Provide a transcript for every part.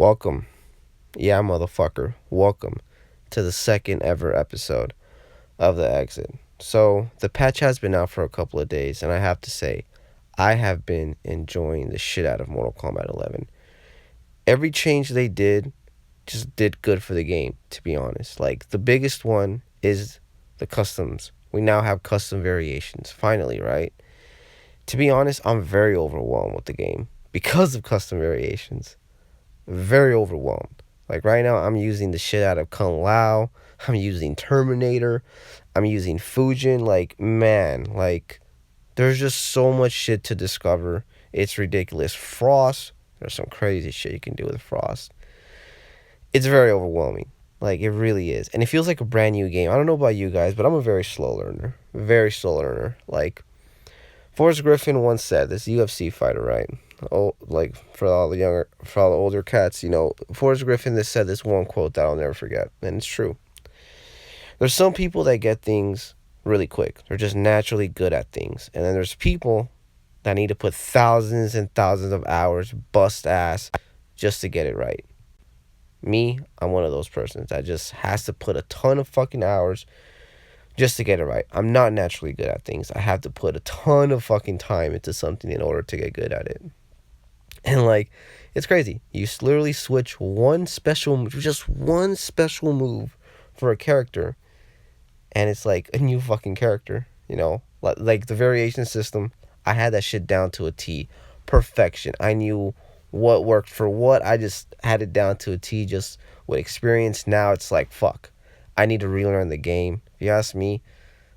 Welcome. Yeah, motherfucker. Welcome to the second ever episode of The Exit. So, the patch has been out for a couple of days, and I have to say, I have been enjoying the shit out of Mortal Kombat 11. Every change they did just did good for the game, to be honest. Like, the biggest one is the customs. We now have custom variations, finally, right? To be honest, I'm very overwhelmed with the game because of custom variations. Very overwhelmed. Like right now, I'm using the shit out of Kung Lao. I'm using Terminator. I'm using Fujin. Like, man, like, there's just so much shit to discover. It's ridiculous. Frost, there's some crazy shit you can do with Frost. It's very overwhelming. Like, it really is. And it feels like a brand new game. I don't know about you guys, but I'm a very slow learner. Very slow learner. Like, Forrest Griffin once said, this UFC fighter, right? Oh, like for all the older cats, Forrest Griffin just said this one quote that I'll never forget, and it's true. There's some people that get things really quick. They're just naturally good at things, and then there's people that need to put thousands and thousands of hours, bust ass, just to get it right. Me, I'm one of those persons that just has to put a ton of fucking hours just to get it right. I'm not naturally good at things. I have to put a ton of fucking time into something in order to get good at it. And like, it's crazy. You literally switch just one special move for a character, and it's like a new fucking character, Like the variation system, I had that shit down to a T. Perfection. I knew what worked for what. I just had it down to a T just with experience. Now it's like, fuck. I need to relearn the game. If you ask me,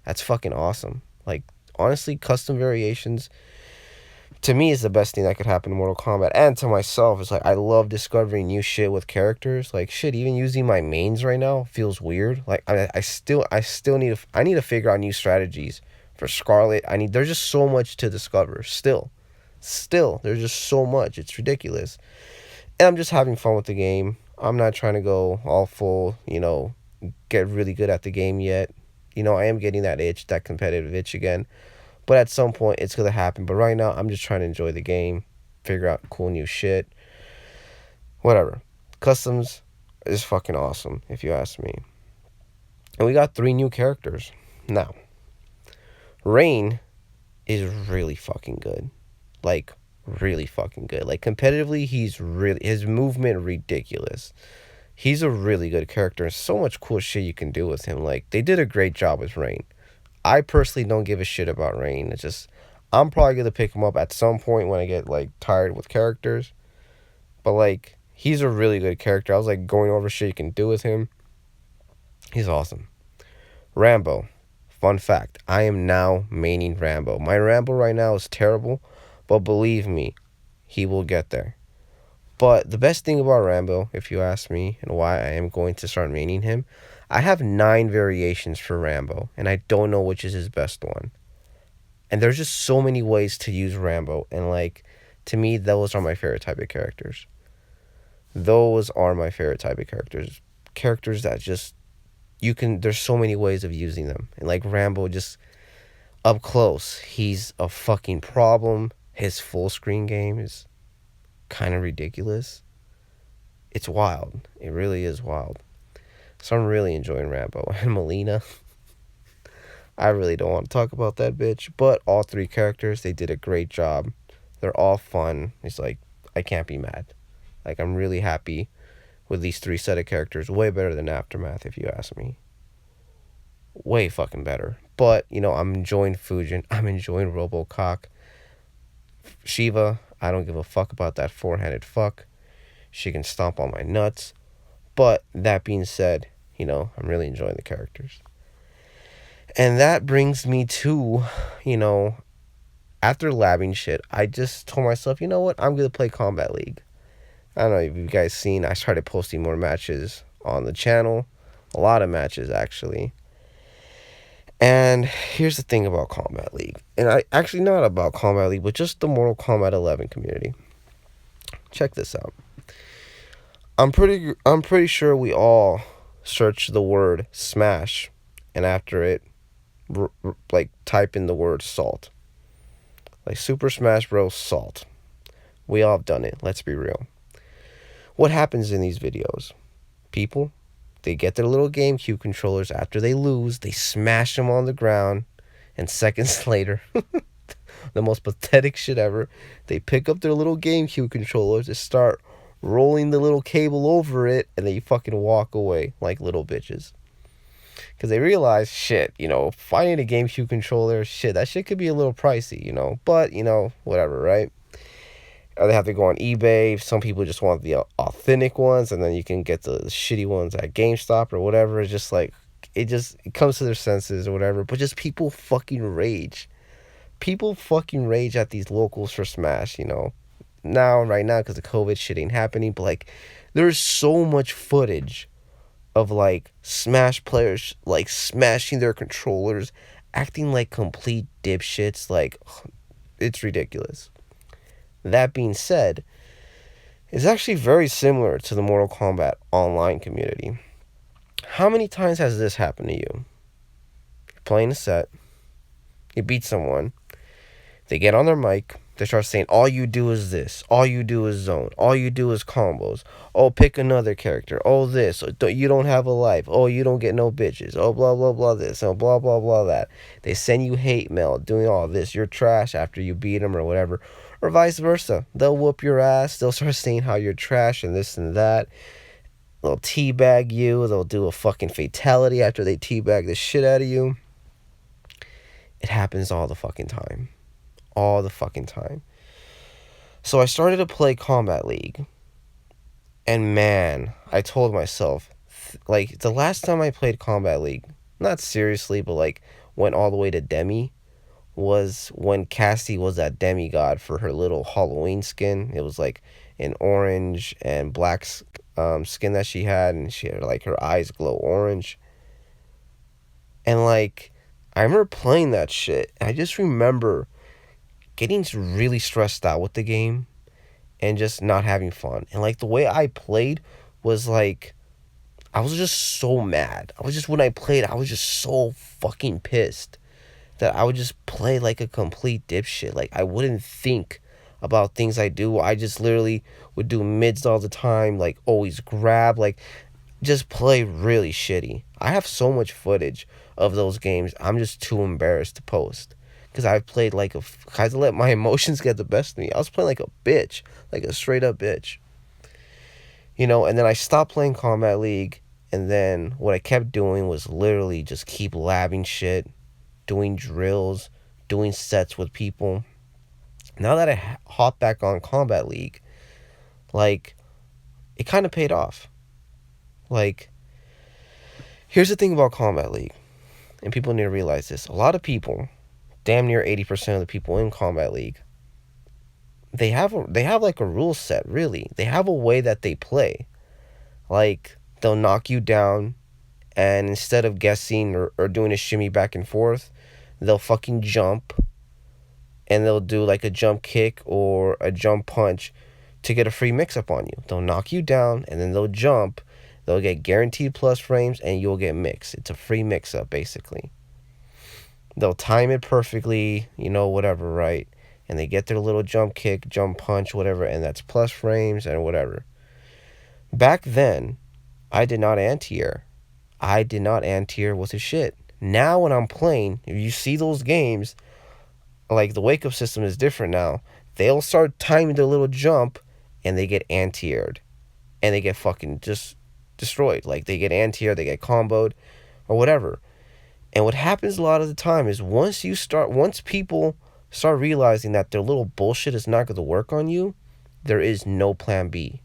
that's fucking awesome. Like, honestly, custom variations, to me, is the best thing that could happen in Mortal Kombat. And to myself, it's like, I love discovering new shit with characters. Like, shit, even using my mains right now feels weird. Like, I still need to figure out new strategies for Scarlet. There's just so much to discover. Still, there's just so much. It's ridiculous. And I'm just having fun with the game. I'm not trying to go all full, get really good at the game yet. I am getting that competitive itch again. But at some point, it's going to happen. But right now, I'm just trying to enjoy the game, figure out cool new shit. Whatever. Customs is fucking awesome, if you ask me. And we got 3 new characters. Now, Rain is really fucking good. Like, really fucking good. Like, competitively, his movement ridiculous. He's a really good character, and so much cool shit you can do with him. Like, they did a great job with Rain. I personally don't give a shit about Rain. It's just, I'm probably going to pick him up at some point when I get, like, tired with characters. But, like, he's a really good character. I was, like, going over shit you can do with him. He's awesome. Rambo. Fun fact. I am now maining Rambo. My Rambo right now is terrible. But believe me, he will get there. But the best thing about Rambo, if you ask me, and why I am going to start maining him, I have 9 variations for Rambo, and I don't know which is his best one. And there's just so many ways to use Rambo, and like, to me, those are my favorite type of characters. Those are my favorite type of characters. Characters that just, there's so many ways of using them. And like Rambo, just up close, he's a fucking problem. His full screen game is kind of ridiculous. It's wild. It really is wild. So I'm really enjoying Rambo. And Melina, I really don't want to talk about that bitch. But all 3 characters, they did a great job. They're all fun. It's like, I can't be mad. Like, I'm really happy with these 3 set of characters. Way better than Aftermath, if you ask me. Way fucking better. But, I'm enjoying Fujin. I'm enjoying Robocock. Shiva, I don't give a fuck about that 4-handed fuck. She can stomp on my nuts. But that being said, I'm really enjoying the characters. And that brings me to, after labbing shit, I just told myself, you know what? I'm going to play Combat League. I don't know if you guys seen, I started posting more matches on the channel. A lot of matches, actually. And here's the thing about Combat League. And actually not about Combat League, but just the Mortal Kombat 11 community. Check this out. I'm pretty sure we all search the word smash, and after it, like, type in the word salt. Like Super Smash Bros. Salt. We all have done it. Let's be real. What happens in these videos? People, they get their little GameCube controllers after they lose, they smash them on the ground, and seconds later, the most pathetic shit ever, they pick up their little GameCube controllers and start rolling the little cable over it, and they fucking walk away like little bitches. Because they realize, shit, finding a GameCube controller, shit, that shit could be a little pricey, but, whatever, right? Or they have to go on eBay. Some people just want the authentic ones, and then you can get the shitty ones at GameStop or whatever. It's just like, it comes to their senses or whatever. But just people fucking rage. People fucking rage at these locals for Smash, right now, because the COVID shit ain't happening. But, like, there's so much footage of, like, Smash players, like, smashing their controllers, acting like complete dipshits. Like, it's ridiculous. That being said, it's actually very similar to the Mortal Kombat online community. How many times has this happened to you? You're playing a set, you beat someone, they get on their mic, they start saying, all you do is this, all you do is zone, all you do is combos, oh, pick another character, oh, this, you don't have a life, oh, you don't get no bitches, oh, blah, blah, blah, this, oh, blah, blah, blah, that. They send you hate mail, doing all this, you're trash after you beat them or whatever. Or vice versa. They'll whoop your ass. They'll start saying how you're trash and this and that. They'll teabag you. They'll do a fucking fatality after they teabag the shit out of you. It happens all the fucking time. All the fucking time. So I started to play Kombat League. And man, I told myself, like, the last time I played Kombat League, not seriously, but like went all the way to Demi, was when Cassie was that demigod for her little Halloween skin. It was like an orange and black skin that she had, and she had like her eyes glow orange. And like, I remember playing that shit. I just remember getting really stressed out with the game and just not having fun. And like the way I played was like, I was just so mad. When I played, I was just so fucking pissed that I would just play like a complete dipshit. Like, I wouldn't think about things I do. I just literally would do mids all the time, like always grab, like just play really shitty. I have so much footage of those games. I'm just too embarrassed to post because I've played like I had to let my emotions get the best of me. I was playing like a bitch, like a straight up bitch. And then I stopped playing Kombat League, and then what I kept doing was literally just keep labbing shit, doing drills, doing sets with people. Now that I hop back on Kombat League, like, it kind of paid off. Like, here's the thing about Kombat League, and people need to realize this. A lot of people, damn near 80% of the people in Kombat League, they have like a rule set, really. They have a way that they play. Like, they'll knock you down, and instead of guessing or doing a shimmy back and forth, they'll fucking jump, and they'll do like a jump kick or a jump punch to get a free mix-up on you. They'll knock you down, and then they'll jump. They'll get guaranteed plus frames, and you'll get mix. It's a free mix-up, basically. They'll time it perfectly, whatever, right? And they get their little jump kick, jump punch, whatever, and that's plus frames and whatever. Back then, I did not anti-air. I did not anti-air with the shit. Now when I'm playing, if you see those games, like the wake-up system is different now. They'll start timing their little jump, and they get anti-aired. And they get fucking just destroyed. Like, they get anti-aired, they get comboed, or whatever. And what happens a lot of the time is once people start realizing that their little bullshit is not going to work on you, there is no plan B.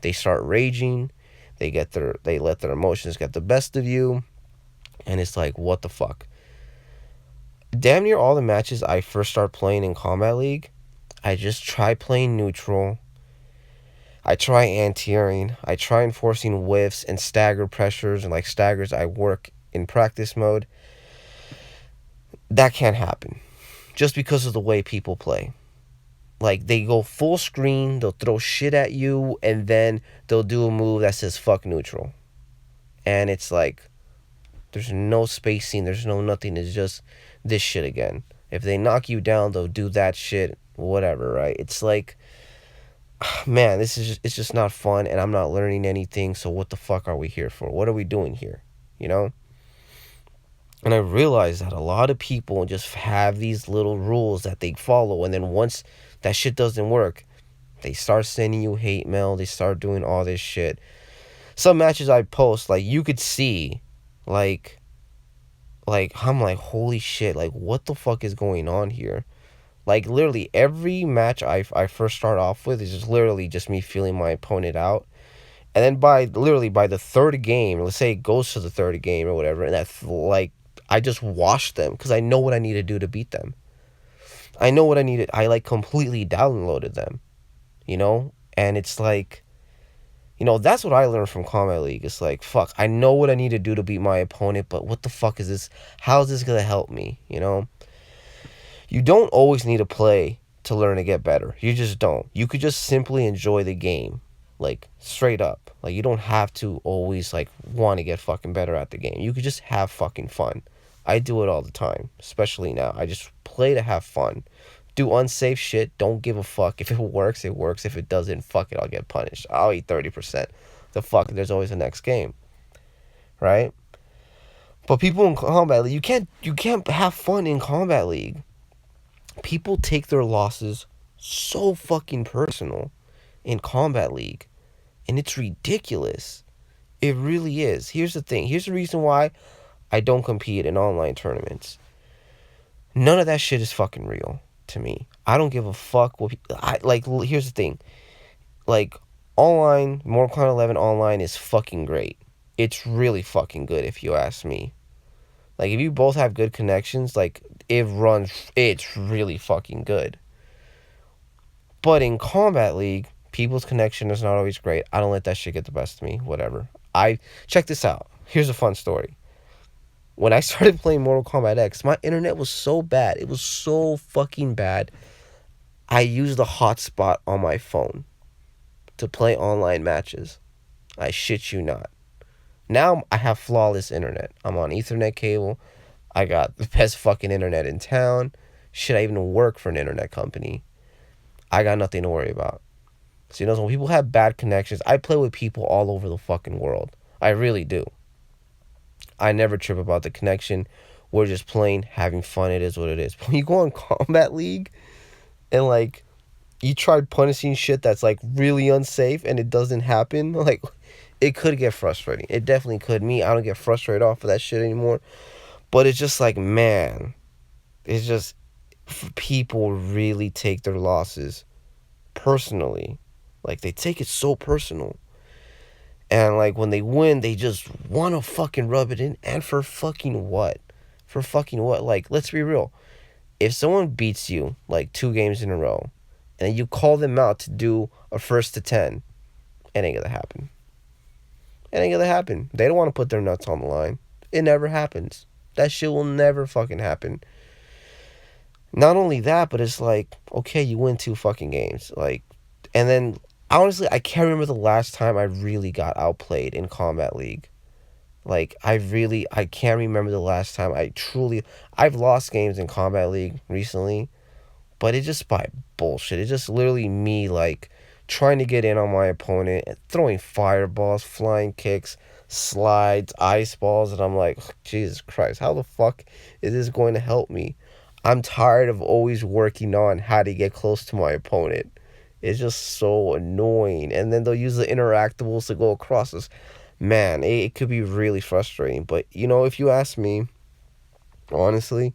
They start raging, they let their emotions get the best of you, and it's like, what the fuck? Damn near all the matches I first start playing in Kombat League, I just try playing neutral. I try anti-airing. I try enforcing whiffs and stagger pressures, and like staggers I work in practice mode. That can't happen just because of the way people play. Like, they go full screen, they'll throw shit at you, and then they'll do a move that says fuck neutral. And it's like, there's no spacing, there's no nothing, it's just this shit again. If they knock you down, they'll do that shit, whatever, right? It's like, man, it's just not fun, and I'm not learning anything. So what the fuck are we here for? What are we doing here? You know? And I realized that a lot of people just have these little rules that they follow, and then once that shit doesn't work, they start sending you hate mail. They start doing all this shit. Some matches I post, like you could see, like I'm like, holy shit, like what the fuck is going on here? Like literally every match I first start off with is just literally just me feeling my opponent out. And then by the third game, let's say it goes to the third game or whatever, and that's like I just wash them because I know what I need to do to beat them. I know what I needed. I like completely downloaded them, you know? And it's like, that's what I learned from Combat League. It's like, fuck, I know what I need to do to beat my opponent, but what the fuck is this? How is this going to help me, You don't always need to play to learn to get better. You just don't. You could just simply enjoy the game, like, straight up. Like, you don't have to always, like, want to get fucking better at the game. You could just have fucking fun. I do it all the time, especially now. I just play to have fun. Do unsafe shit. Don't give a fuck. If it works, it works. If it doesn't, fuck it, I'll get punished. I'll eat 30%. The fuck, there's always a next game, right? But people in Combat League, you can't have fun in Combat League. People take their losses so fucking personal in Combat League, and it's ridiculous. It really is. Here's the thing. Here's the reason why I don't compete in online tournaments. None of that shit is fucking real to me. I don't give a fuck what here's the thing. Like, online, Mortal Kombat 11 online is fucking great. It's really fucking good if you ask me. Like, if you both have good connections, like, it's really fucking good. But in Combat League, people's connection is not always great. I don't let that shit get the best of me. Whatever. Check this out. Here's a fun story. When I started playing Mortal Kombat X, my internet was so bad. It was so fucking bad. I used a hotspot on my phone to play online matches. I shit you not. Now I have flawless internet. I'm on Ethernet cable. I got the best fucking internet in town. Should I even work for an internet company? I got nothing to worry about. So, when people have bad connections, I play with people all over the fucking world. I really do. I never trip about the connection. We're just playing, having fun. It is what it is. But when you go on Combat League and, like, you try punishing shit that's, like, really unsafe and it doesn't happen, like, it could get frustrating. It definitely could. I don't get frustrated off of that shit anymore. But it's just like, man, it's just, people really take their losses personally. Like, they take it so personal. And, like, when they win, they just want to fucking rub it in. And for fucking what? For fucking what? Like, let's be real. If someone beats you, like, 2 games in a row, and you call them out to do a 1st to 10, it ain't gonna happen. It ain't gonna happen. They don't want to put their nuts on the line. It never happens. That shit will never fucking happen. Not only that, but it's like, okay, you win 2 fucking games. Like, and then, honestly, I can't remember the last time I really got outplayed in Combat League. Like, I can't remember the last time I've lost games in Combat League recently, but it's just by bullshit. It's just literally me, like, trying to get in on my opponent, throwing fireballs, flying kicks, slides, ice balls, and I'm like, Jesus Christ, how the fuck is this going to help me? I'm tired of always working on how to get close to my opponent. It's just so annoying. And then they'll use the interactables to go across this. Man, it could be really frustrating. But, if you ask me, honestly,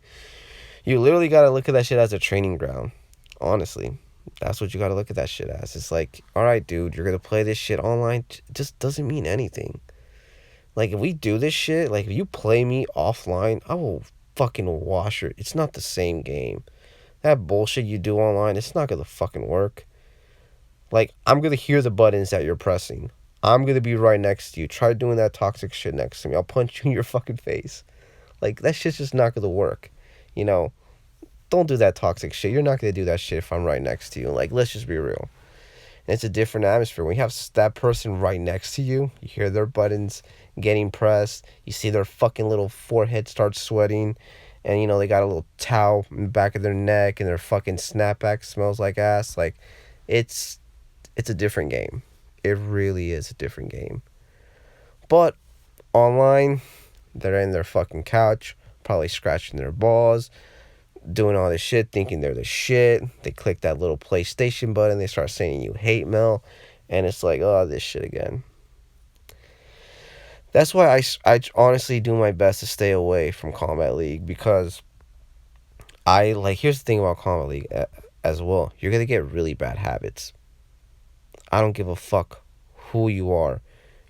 you literally got to look at that shit as a training ground. Honestly. That's what you got to look at that shit as. It's like, all right, dude, you're going to play this shit online. It just doesn't mean anything. Like, if we do this shit, like, if you play me offline, I will fucking wash it. It's not the same game. That bullshit you do online, it's not going to fucking work. Like, I'm going to hear the buttons that you're pressing. I'm going to be right next to you. Try doing that toxic shit next to me. I'll punch you in your fucking face. Like, that shit's just not going to work. Don't do that toxic shit. You're not going to do that shit if I'm right next to you. Like, let's just be real. And it's a different atmosphere. When you have that person right next to you, you hear their buttons getting pressed. You see their fucking little forehead start sweating. And, they got a little towel in the back of their neck. And their fucking snapback smells like ass. Like, it's it's a different game. It really is a different game. But online, they're in their fucking couch, probably scratching their balls, doing all this shit, thinking they're the shit. They click that little PlayStation button, they start sending you hate mail, and it's like, oh, this shit again. That's why I honestly do my best to stay away from Combat League, because I, like, here's the thing about Combat League as well. You're going to get really bad habits. I don't give a fuck who you are.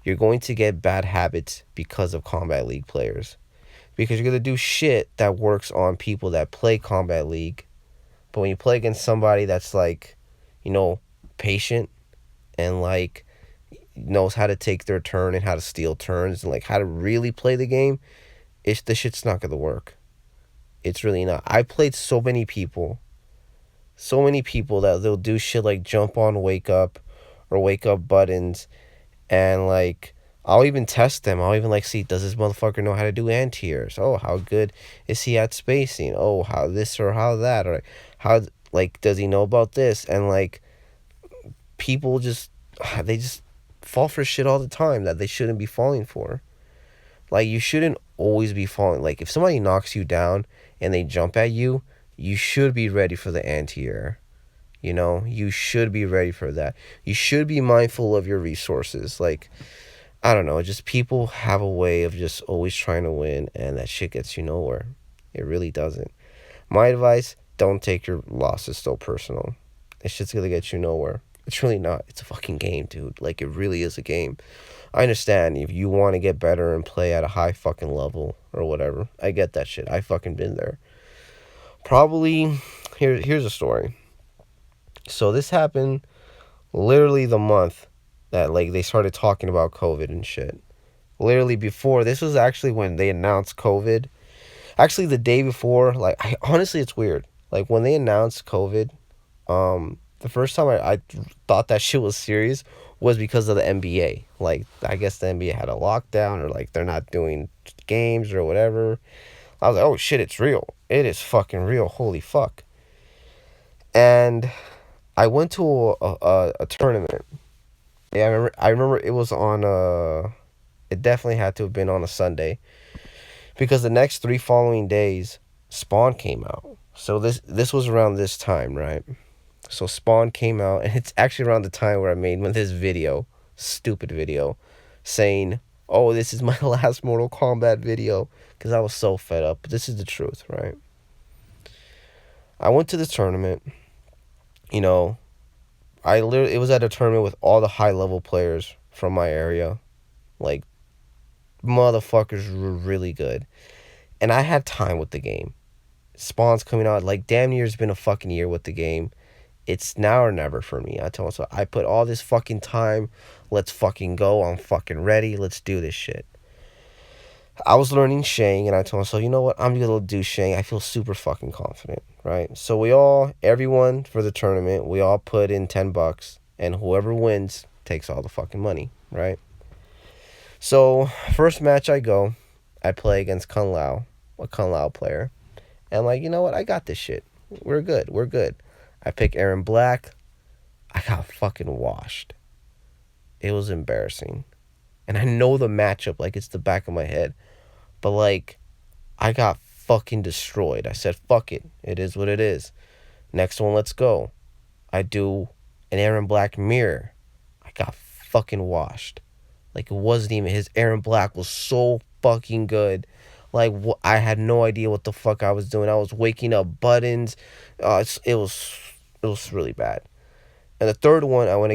You're going to get bad habits because of Combat League players. Because you're going to do shit that works on people that play Combat League. But when you play against somebody that's, like, you know, patient and, like, knows how to take their turn and how to steal turns and, like, how to really play the game, this shit's not going to work. It's really not. I played so many people that they'll do shit like jump on wake up or wake up buttons, and, like, I'll even test them. I'll even, like, see, does this motherfucker know how to do anti-airs? Oh, how good is he at spacing? Oh, how this or how that, or how, like, does he know about this? And, like, people they just fall for shit all the time that they shouldn't be falling for. Like, you shouldn't always be falling. Like, if somebody knocks you down and they jump at you, you should be ready for the anti-air. You know, you should be ready for that. You should be mindful of your resources. Like, I don't know, just people have a way of just always trying to win, and that shit gets you nowhere. It really doesn't. My advice, don't take your losses so personal. It's just gonna get you nowhere. It's really not. It's a fucking game, dude. Like, it really is a game. I understand if you want to get better and play at a high fucking level or whatever. I get that shit. I fucking been there. Probably, here's a story. So this happened literally the month that, like, they started talking about COVID and shit. Literally before, this was actually when they announced COVID. Actually, the day before, like, honestly, it's weird. Like, when they announced COVID, the first time I thought that shit was serious was because of the NBA. Like, I guess the NBA had a lockdown, or, like, they're not doing games or whatever. I was like, oh shit, it's real. It is fucking real. Holy fuck. And I went to a tournament. Yeah, I remember it was on it definitely had to have been on a Sunday, because the next 3 following days Spawn came out. So this was around this time, right? So Spawn came out, and it's actually around the time where I made this video, stupid video, saying, oh, this is my last Mortal Kombat video, because I was so fed up. But this is the truth, right? I went to this tournament, you know, it was at a tournament with all the high level players from my area. Like, motherfuckers were really good. And I had time with the game. Spawn's coming out, like, damn near it's been a fucking year with the game. It's now or never for me. I told myself, I put all this fucking time. Let's fucking go. I'm fucking ready. Let's do this shit. I was learning Shang, and I told myself, you know what? I'm gonna do Shang. I feel super fucking confident, right? So everyone for the tournament, we all put in $10, and whoever wins takes all the fucking money, right? So first match I play against Kung Lao, a Kung Lao player, and, like, you know what? I got this shit. We're good. I pick Aaron Black. I got fucking washed. It was embarrassing. And I know the matchup like it's the back of my head. But, like, I got fucking destroyed. I said, fuck it. It is what it is. Next one, let's go. I do an Aaron Black mirror. I got fucking washed. Like, it wasn't even, his Aaron Black was so fucking good. Like, I had no idea what the fuck I was doing. I was waking up buttons. It was really bad. And the third one, I went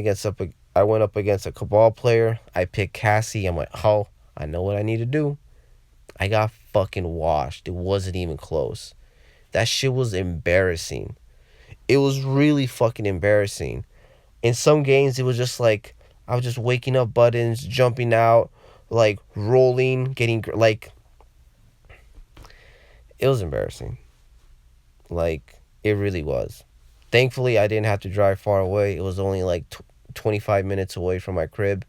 up against a Cabal player. I picked Cassie. I'm like, oh, I know what I need to do. I got fucking washed. It wasn't even close. That shit was embarrassing. It was really fucking embarrassing. In some games, it was just like, I was just waking up buttons, jumping out, like, rolling, getting, like, it was embarrassing. Like, it really was. Thankfully, I didn't have to drive far away. It was only, like, 25 minutes away from my crib.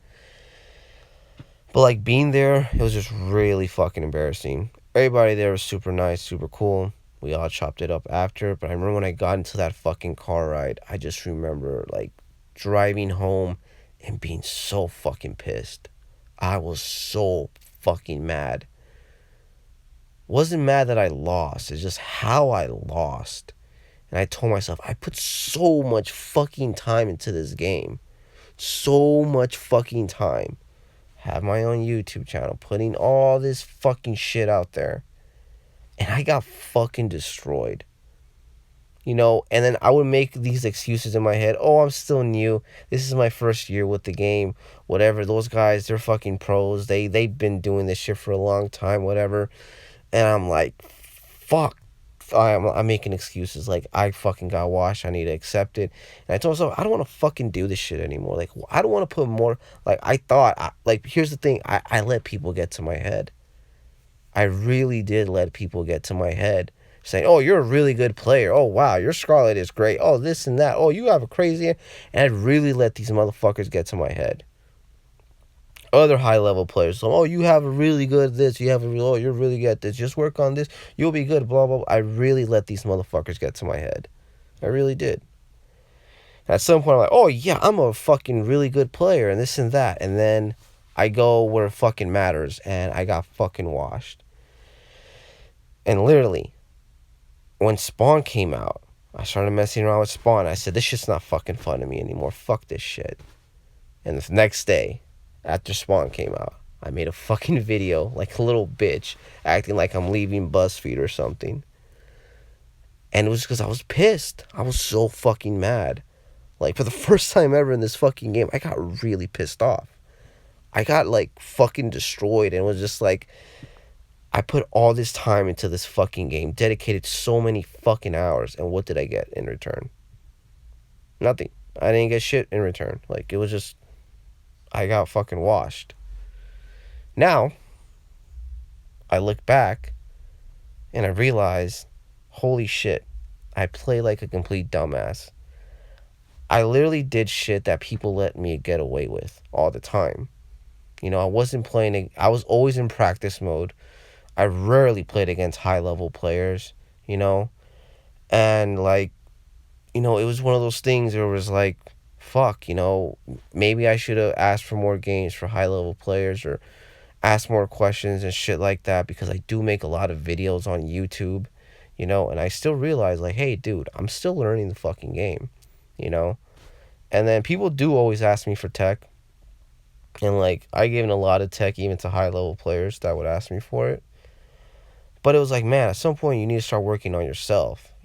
But, like, being there, it was just really fucking embarrassing. Everybody there was super nice, super cool. We all chopped it up after. But I remember when I got into that fucking car ride, I just remember, like, driving home and being so fucking pissed. I was so fucking mad. Wasn't mad that I lost. It's just how I lost. And I told myself, I put so much fucking time into this game. So much fucking time. Have my own YouTube channel, putting all this fucking shit out there. And I got fucking destroyed. And then I would make these excuses in my head. Oh, I'm still new. This is my first year with the game. Whatever. Those guys, they're fucking pros. They've been doing this shit for a long time, whatever. And I'm like, fuck. I'm making excuses. Like, I fucking got washed. I need to accept it. And I told myself, I don't want to fucking do this shit anymore. Like, I don't want to put more. Like, here's the thing. I let people get to my head. I really did let people get to my head. Saying, oh, you're a really good player. Oh, wow, your Scarlet is great. Oh, this and that. Oh, you have a crazy... And I really let these motherfuckers get to my head. Other high-level players. So, oh, you have a really good this. Oh, you're really good at this. Just work on this. You'll be good, blah, blah, blah. I really let these motherfuckers get to my head. I really did. At some point, I'm like, oh, yeah, I'm a fucking really good player and this and that. And then I go where it fucking matters, and I got fucking washed. And literally... when Spawn came out, I started messing around with Spawn. I said, this shit's not fucking fun to me anymore. Fuck this shit. And the next day, after Spawn came out, I made a fucking video like a little bitch, acting like I'm leaving BuzzFeed or something. And it was because I was pissed. I was so fucking mad. Like, for the first time ever in this fucking game, I got really pissed off. I got, like, fucking destroyed, and it was just like... I put all this time into this fucking game, dedicated so many fucking hours, and what did I get in return? Nothing. I didn't get shit in return. Like, it was just, I got fucking washed. Now, I look back, and I realize, holy shit, I play like a complete dumbass. I literally did shit that people let me get away with all the time. I wasn't playing, I was always in practice mode. I rarely played against high-level players, and, like, it was one of those things where it was like, fuck, maybe I should have asked for more games for high-level players or asked more questions and shit like that, because I do make a lot of videos on YouTube, and I still realize, like, hey, dude, I'm still learning the fucking game, and then people do always ask me for tech, and, like, I given a lot of tech even to high-level players that would ask me for it. But it was like, man, at some point you need to start working on yourself,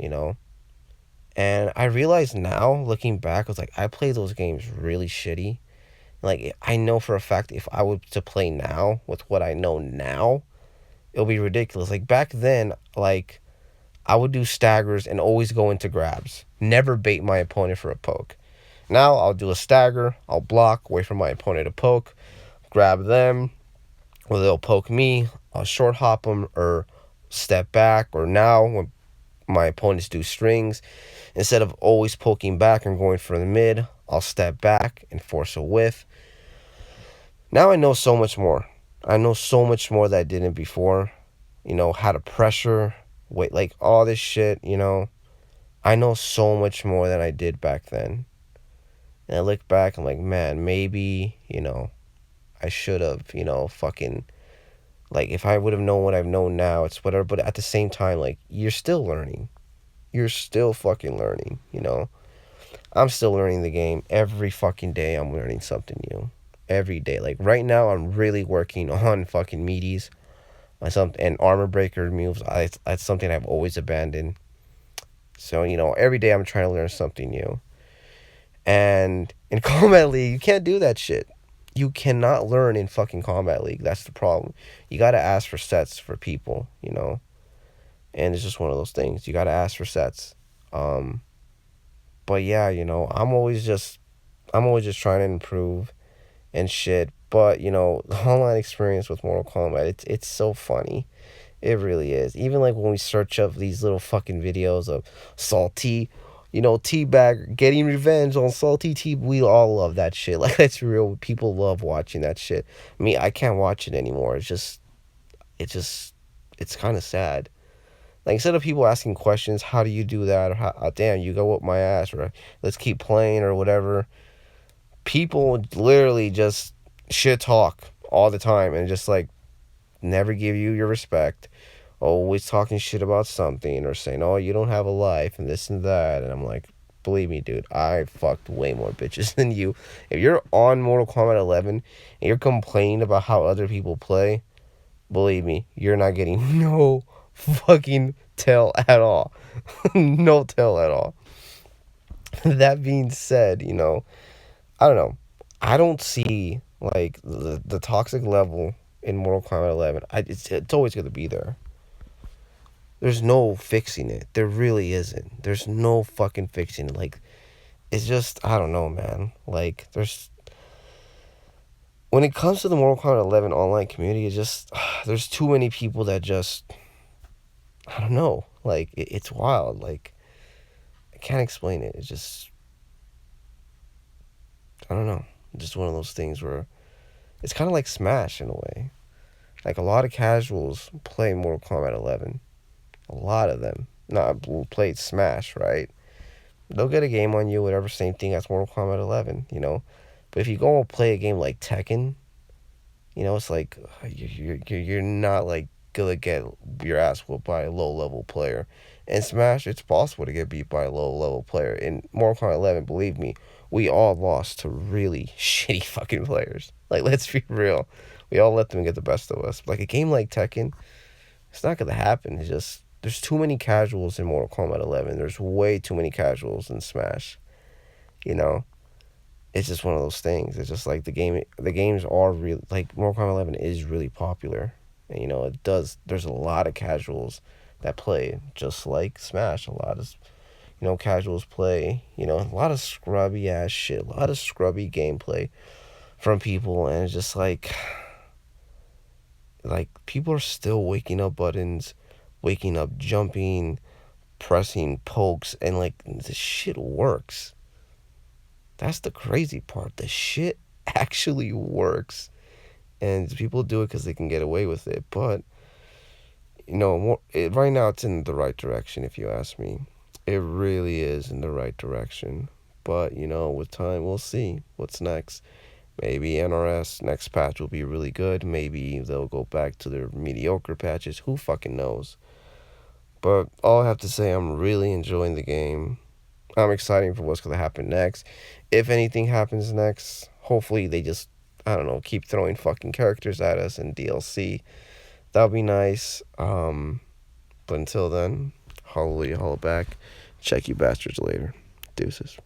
And I realize now, looking back, I was like, I play those games really shitty. Like, I know for a fact if I were to play now with what I know now, it'll be ridiculous. Like, back then, like, I would do staggers and always go into grabs. Never bait my opponent for a poke. Now, I'll do a stagger, I'll block, wait for my opponent to poke, grab them, or they'll poke me, I'll short hop them, or step back. Or now when my opponents do strings, instead of always poking back and going for the mid, I'll step back and force a whiff. Now I know so much more. I know so much more that I didn't before. How to pressure, wait, like all this shit, I know so much more than I did back then. And I look back, I'm like, man, maybe, I should have, fucking... Like, if I would have known what I've known now, it's whatever. But at the same time, like, you're still learning. You're still fucking learning, I'm still learning the game. Every fucking day I'm learning something new. Every day. Like, right now I'm really working on fucking meaties. And armor breaker moves. That's something I've always abandoned. So, every day I'm trying to learn something new. And in Combat League, you can't do that shit. You cannot learn in fucking Combat League. That's the problem. You gotta ask for sets for people, And it's just one of those things. You gotta ask for sets. But yeah, I'm always just trying to improve and shit. But, the online experience with Mortal Kombat, it's so funny. It really is. Even like when we search up these little fucking videos of Salty, Teabag getting revenge on Salty T. We all love that shit. Like, that's real. People love watching that shit. Me, I can't watch it anymore. It's kind of sad. Like, instead of people asking questions, how do you do that? Or, damn, you go whip my ass. Or, let's keep playing or whatever. People literally just shit talk all the time and just like never give you your respect. Always talking shit about something or saying, "Oh, you don't have a life," and this and that. And I'm like, believe me, dude, I fucked way more bitches than you. If you're on Mortal Kombat 11 and you're complaining about how other people play, believe me, you're not getting no fucking tail at all. No tail at all. That being said, I don't know. I don't see like the toxic level in Mortal Kombat 11. It's always gonna be there. There's no fixing it. There really isn't. There's no fucking fixing it. Like, it's just, I don't know, man. Like, when it comes to the Mortal Kombat 11 online community, it's just, there's too many people that just, I don't know. Like, it's wild. Like, I can't explain it. It's just, I don't know. Just one of those things where it's kind of like Smash in a way. Like, a lot of casuals play Mortal Kombat 11. A lot of them. Not played Smash, right? They'll get a game on you, whatever, same thing as Mortal Kombat 11. But if you go and play a game like Tekken, it's like you're not like gonna get your ass whooped by a low level player. In Smash, it's possible to get beat by a low level player. In Mortal Kombat 11, believe me, we all lost to really shitty fucking players. Like, let's be real, we all let them get the best of us. Like a game like Tekken, it's not gonna happen. It's just there's too many casuals in Mortal Kombat 11. There's way too many casuals in Smash. You know, it's just one of those things. It's just like the games are really like Mortal Kombat 11 is really popular, and it does. There's a lot of casuals that play just like Smash. A lot of casuals play. A lot of scrubby ass shit. A lot of scrubby gameplay from people, and it's just like people are still waking up buttons, waking up jumping, pressing pokes, and like the shit works. That's the crazy part. The shit actually works, and people do it because they can get away with it. But right now it's in the right direction. If you ask me, it really is in the right direction. But with time, we'll see what's next. Maybe NRS next patch will be really good. Maybe they'll go back to their mediocre patches. Who fucking knows? But all I have to say, I'm really enjoying the game. I'm excited for what's going to happen next. If anything happens next, hopefully they just, I don't know, keep throwing fucking characters at us in DLC. That'll be nice. But until then, hallelujah, holla back. Check you bastards later. Deuces.